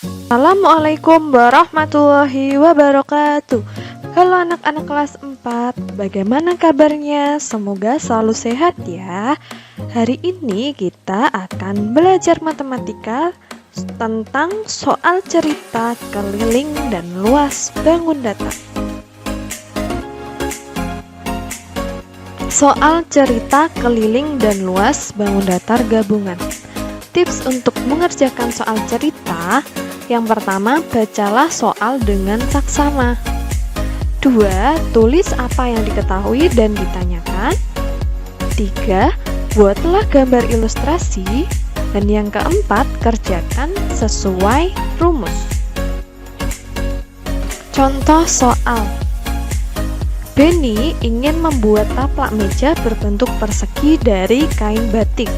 Assalamualaikum warahmatullahi wabarakatuh. Halo anak-anak kelas 4, bagaimana kabarnya? Semoga selalu sehat ya. Hari ini kita akan belajar matematika tentang soal cerita keliling dan luas bangun datar. Soal cerita keliling dan luas bangun datar gabungan. Tips untuk mengerjakan soal cerita: yang pertama, bacalah soal dengan saksama. 2. Tulis apa yang diketahui dan ditanyakan. 3. Buatlah gambar ilustrasi. Dan yang keempat, kerjakan sesuai rumus. Contoh soal: Benny ingin membuat taplak meja berbentuk persegi dari kain batik.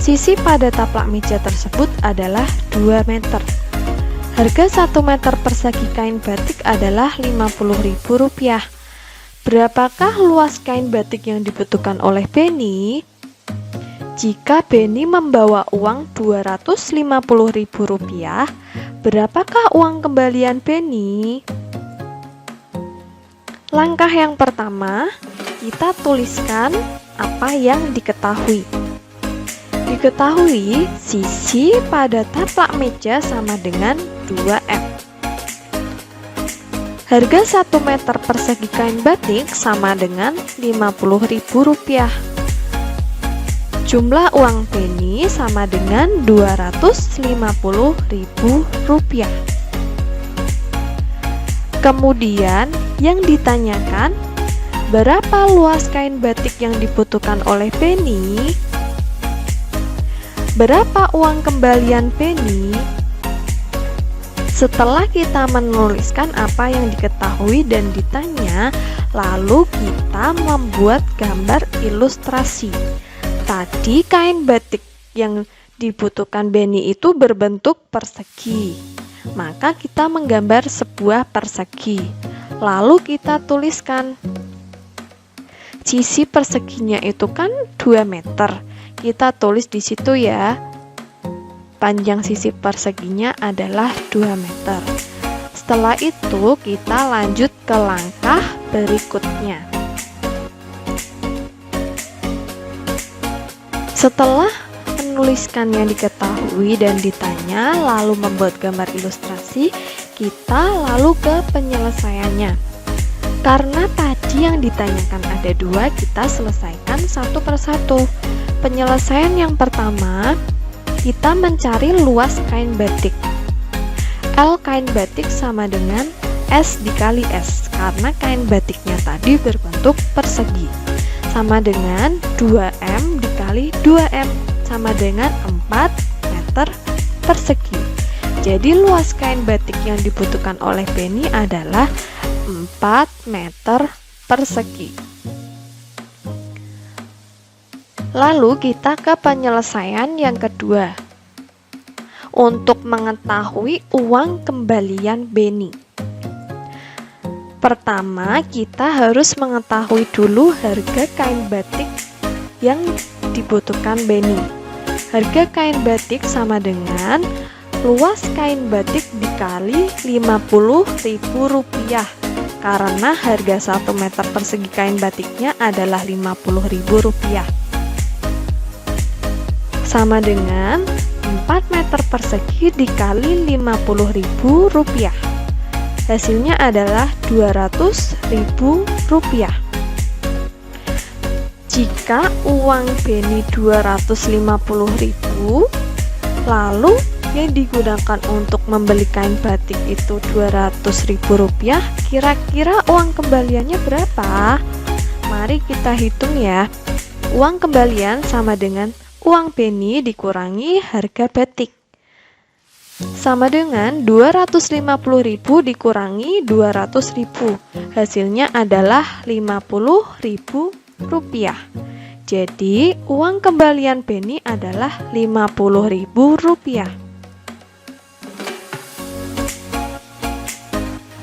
Sisi pada taplak meja tersebut adalah 2 meter. Harga 1 meter persegi kain batik adalah Rp50.000. Berapakah luas kain batik yang dibutuhkan oleh Benny? Jika Benny membawa uang Rp250.000, berapakah uang kembalian Benny? Langkah yang pertama, kita tuliskan apa yang diketahui. Diketahui, sisi pada taplak meja sama dengan 2M. Harga 1 meter persegi kain batik sama dengan Rp50.000. Jumlah uang Benny sama dengan Rp250.000. Kemudian yang ditanyakan, berapa luas kain batik yang dibutuhkan oleh Benny? Berapa uang kembalian Benny? Setelah kita menuliskan apa yang diketahui dan ditanya, lalu kita membuat gambar ilustrasi. Tadi kain batik yang dibutuhkan Benny itu berbentuk persegi. Maka kita menggambar sebuah persegi. Lalu kita tuliskan. Sisi perseginya itu kan 2 meter. Kita tulis di situ ya. Panjang sisi perseginya adalah 2 meter. Setelah itu kita lanjut ke langkah berikutnya. Setelah menuliskan yang diketahui dan ditanya, lalu membuat gambar ilustrasi, kita lalu ke penyelesaiannya. Karena tadi yang ditanyakan ada 2, kita selesaikan satu persatu. Penyelesaian yang pertama, kita mencari luas kain batik. L kain batik sama dengan S dikali S, karena kain batiknya tadi berbentuk persegi. Sama dengan 2M dikali 2M, sama dengan 4 meter persegi. Jadi luas kain batik yang dibutuhkan oleh Benny adalah 4 meter persegi. Lalu kita ke penyelesaian yang kedua. Untuk mengetahui uang kembalian Benny. Pertama, kita harus mengetahui dulu harga kain batik yang dibutuhkan Benny. Harga kain batik sama dengan luas kain batik dikali Rp50.000. Karena harga 1 meter persegi kain batiknya adalah Rp50.000. Sama dengan 4 meter persegi dikali Rp50.000. Hasilnya adalah Rp200.000. Jika uang Benny Rp250.000, lalu yang digunakan untuk membeli kain batik itu Rp200.000, kira-kira uang kembaliannya berapa? Mari kita hitung ya. Uang kembalian sama dengan uang Benny dikurangi harga batik. Sama dengan 250.000 dikurangi 200.000. Hasilnya adalah Rp50.000. Jadi, uang kembalian Benny adalah Rp50.000.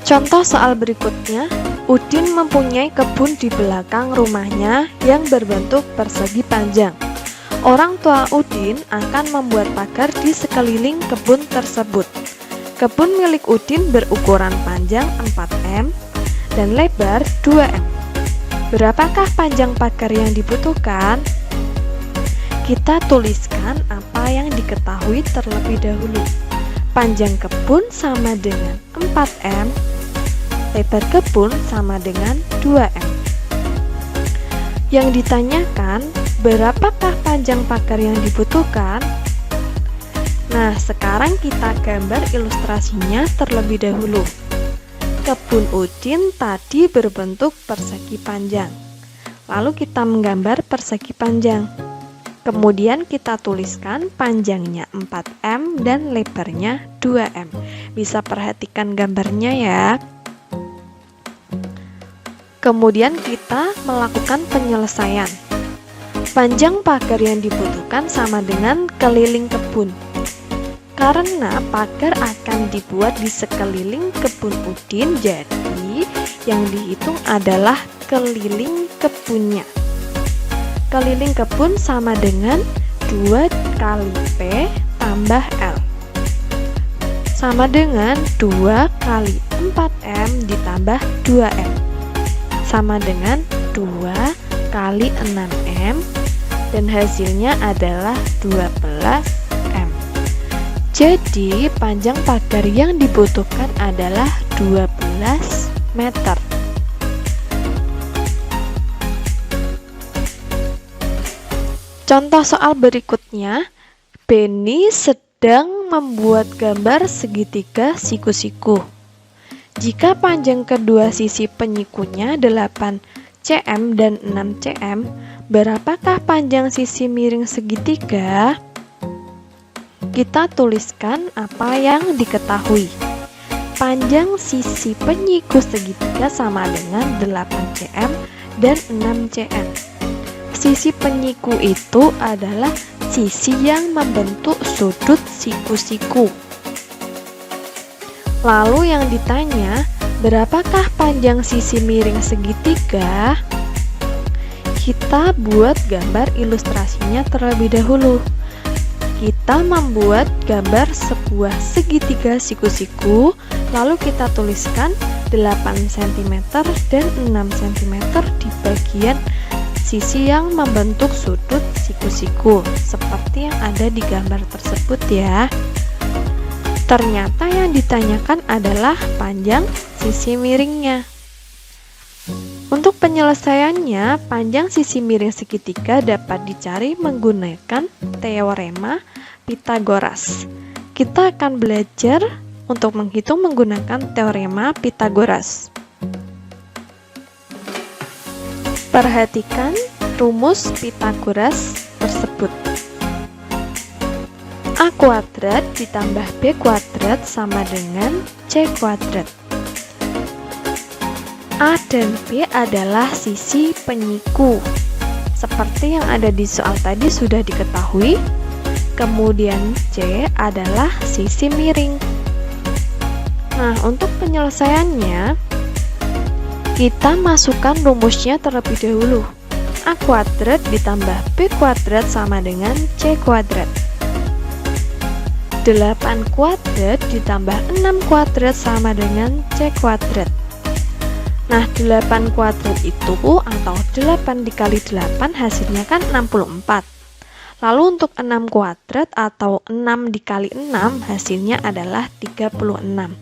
Contoh soal berikutnya, Udin mempunyai kebun di belakang rumahnya yang berbentuk persegi panjang. Orang tua Udin akan membuat pagar di sekeliling kebun tersebut. Kebun milik Udin berukuran panjang 4 m dan lebar 2 m. Berapakah panjang pagar yang dibutuhkan? Kita tuliskan apa yang diketahui terlebih dahulu. Panjang kebun sama dengan 4 m, lebar kebun sama dengan 2 m. Yang ditanyakan, berapakah panjang pagar yang dibutuhkan? Nah, sekarang kita gambar ilustrasinya terlebih dahulu. Kebun Udin tadi berbentuk persegi panjang. Lalu kita menggambar persegi panjang. Kemudian kita tuliskan panjangnya 4 m dan lebarnya 2 m. Bisa perhatikan gambarnya ya. Kemudian kita melakukan penyelesaian. Panjang pagar yang dibutuhkan sama dengan keliling kebun. Karena pagar akan dibuat di sekeliling kebun Udin, jadi yang dihitung adalah keliling kebunnya. Keliling kebun sama dengan 2 kali P tambah L. Sama dengan 2 kali 4M ditambah 2M. Sama dengan 2 kali 6M, dan hasilnya adalah 12M. Jadi panjang pagar yang dibutuhkan adalah 12 meter. Contoh soal berikutnya, Benny sedang membuat gambar segitiga siku-siku. Jika panjang kedua sisi penyikunya 8 cm dan 6 cm, berapakah panjang sisi miring segitiga? Kita tuliskan apa yang diketahui. Panjang sisi penyiku segitiga sama dengan 8 cm dan 6 cm. Sisi penyiku itu adalah sisi yang membentuk sudut siku-siku. Lalu yang ditanya, berapakah panjang sisi miring segitiga? Kita buat gambar ilustrasinya terlebih dahulu. Kita membuat gambar sebuah segitiga siku-siku, lalu kita tuliskan 8 cm dan 6 cm di bagian sisi yang membentuk sudut siku-siku, seperti yang ada di gambar tersebut ya. Ternyata yang ditanyakan adalah panjang sisi miringnya. Untuk penyelesaiannya, panjang sisi miring segitiga dapat dicari menggunakan teorema Pythagoras. Kita akan belajar untuk menghitung menggunakan teorema Pythagoras. Perhatikan rumus Pythagoras tersebut. A kuadrat ditambah B kuadrat sama dengan C kuadrat. A dan B adalah sisi penyiku. Seperti yang ada di soal tadi sudah diketahui. Kemudian C adalah sisi miring. Nah, untuk penyelesaiannya, kita masukkan rumusnya terlebih dahulu. A kuadrat ditambah B kuadrat sama dengan C kuadrat. 8 kuadrat ditambah 6 kuadrat sama dengan C kuadrat. Nah, 8 kuadrat itu atau 8 dikali 8 hasilnya kan 64. Lalu untuk 6 kuadrat atau 6 dikali 6 hasilnya adalah 36.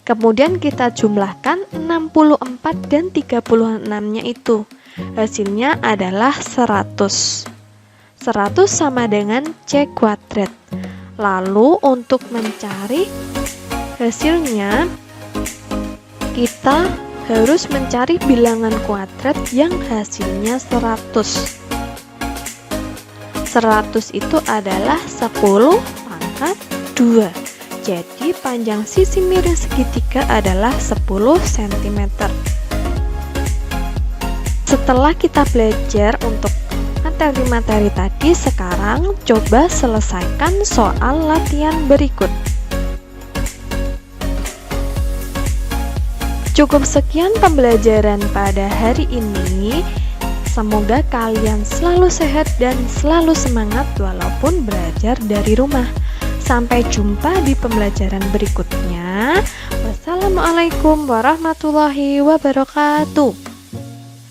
Kemudian kita jumlahkan 64 dan 36-nya itu. Hasilnya adalah 100. 100 sama dengan C kuadrat. Lalu untuk mencari hasilnya, kita harus mencari bilangan kuadrat yang hasilnya 100. 100 itu adalah 10 pangkat 2. Jadi panjang sisi miring segitiga adalah 10 cm. Setelah kita belajar untuk materi-materi tadi, sekarang coba selesaikan soal latihan berikut. Cukup sekian pembelajaran pada hari ini. Semoga kalian selalu sehat dan selalu semangat walaupun belajar dari rumah. Sampai jumpa di pembelajaran berikutnya. Wassalamualaikum warahmatullahi wabarakatuh.